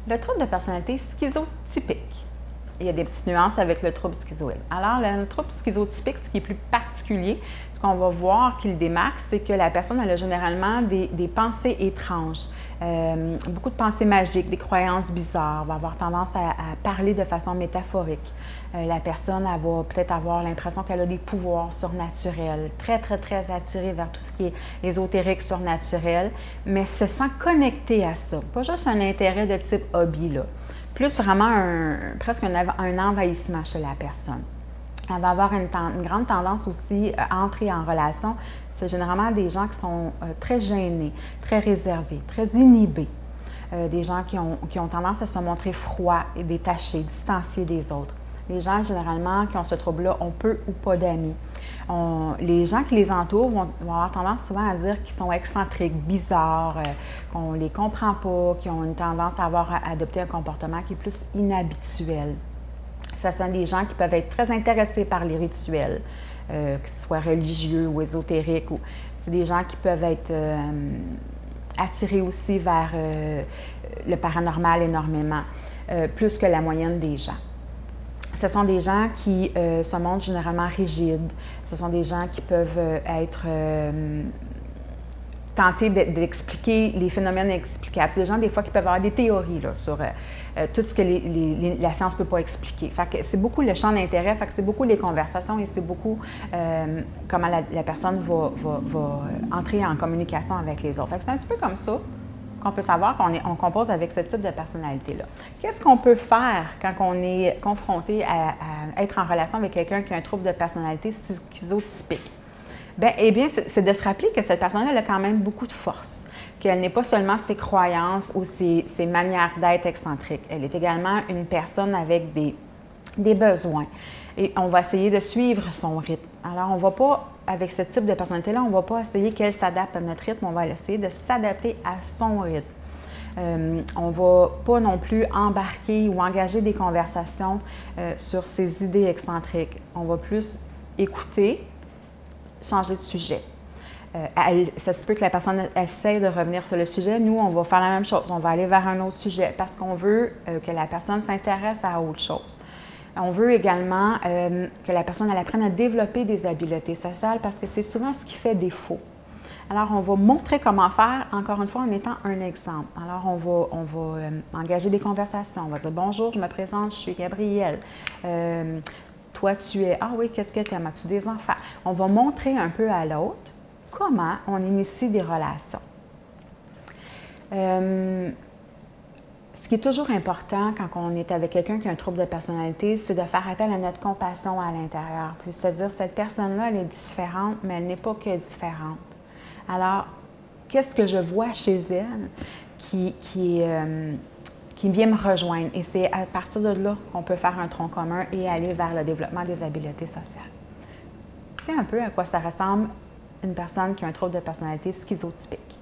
Le trouble de personnalité schizotypique. Il y a des petites nuances avec le trouble schizoïde. Alors, le trouble schizotypique, ce qui est plus particulier, ce qu'on va voir qui le démarque, c'est que la personne elle a généralement des pensées étranges, beaucoup de pensées magiques, des croyances bizarres, va avoir tendance à parler de façon métaphorique. La personne elle va peut-être avoir l'impression qu'elle a des pouvoirs surnaturels, très, très, très attirée vers tout ce qui est ésotérique, surnaturel, mais se sent connectée à ça. Pas juste un intérêt de type hobby, là. Plus vraiment presque un envahissement chez la personne. Elle va avoir une grande tendance aussi à entrer en relation. C'est généralement des gens qui sont très gênés, très réservés, très inhibés. Des gens qui ont tendance à se montrer froids et détachés, distanciés des autres. Les gens, généralement, qui ont ce trouble-là, ont peu ou pas d'amis. Les gens qui les entourent vont avoir tendance souvent à dire qu'ils sont excentriques, bizarres, qu'on ne les comprend pas, qu'ils ont une tendance à adopter un comportement qui est plus inhabituel. Ce sont des gens qui peuvent être très intéressés par les rituels, qu'ils soient religieux ou ésotériques. C'est des gens qui peuvent être attirés aussi vers le paranormal énormément, plus que la moyenne des gens. Ce sont des gens qui se montrent généralement rigides. Ce sont des gens qui peuvent être tentés d'expliquer les phénomènes inexplicables. C'est des gens, des fois, qui peuvent avoir des théories là, sur tout ce que la science ne peut pas expliquer. Fait que c'est beaucoup le champ d'intérêt, fait que c'est beaucoup les conversations et c'est beaucoup comment la personne va entrer en communication avec les autres. Fait que c'est un petit peu comme ça qu'on peut savoir qu'on compose avec ce type de personnalité-là. Qu'est-ce qu'on peut faire quand on est confronté à être en relation avec quelqu'un qui a un trouble de personnalité schizotypique? Eh bien, c'est de se rappeler que cette personne-là a quand même beaucoup de force, qu'elle n'est pas seulement ses croyances ou ses manières d'être excentriques. Elle est également une personne avec des besoins. Et on va essayer de suivre son rythme. Alors, on ne va pas, avec ce type de personnalité-là, on ne va pas essayer qu'elle s'adapte à notre rythme, on va essayer de s'adapter à son rythme. On ne va pas non plus embarquer ou engager des conversations sur ses idées excentriques. On va plus écouter, changer de sujet. Ça se peut que la personne essaie de revenir sur le sujet. Nous, on va faire la même chose. On va aller vers un autre sujet parce qu'on veut que la personne s'intéresse à autre chose. On veut également que la personne elle apprenne à développer des habiletés sociales parce que c'est souvent ce qui fait défaut. Alors, on va montrer comment faire, encore une fois, en étant un exemple. Alors, on va engager des conversations. On va dire « Bonjour, je me présente, je suis Gabrielle. Toi, tu es... Ah oui, qu'est-ce que tu aimes? As-tu des enfants? » On va montrer un peu à l'autre comment on initie des relations. Ce qui est toujours important quand on est avec quelqu'un qui a un trouble de personnalité, c'est de faire appel à notre compassion à l'intérieur. Puis se dire, cette personne-là, elle est différente, mais elle n'est pas que différente. Alors, qu'est-ce que je vois chez elle qui vient me rejoindre? Et c'est à partir de là qu'on peut faire un tronc commun et aller vers le développement des habiletés sociales. C'est un peu à quoi ça ressemble une personne qui a un trouble de personnalité schizotypique.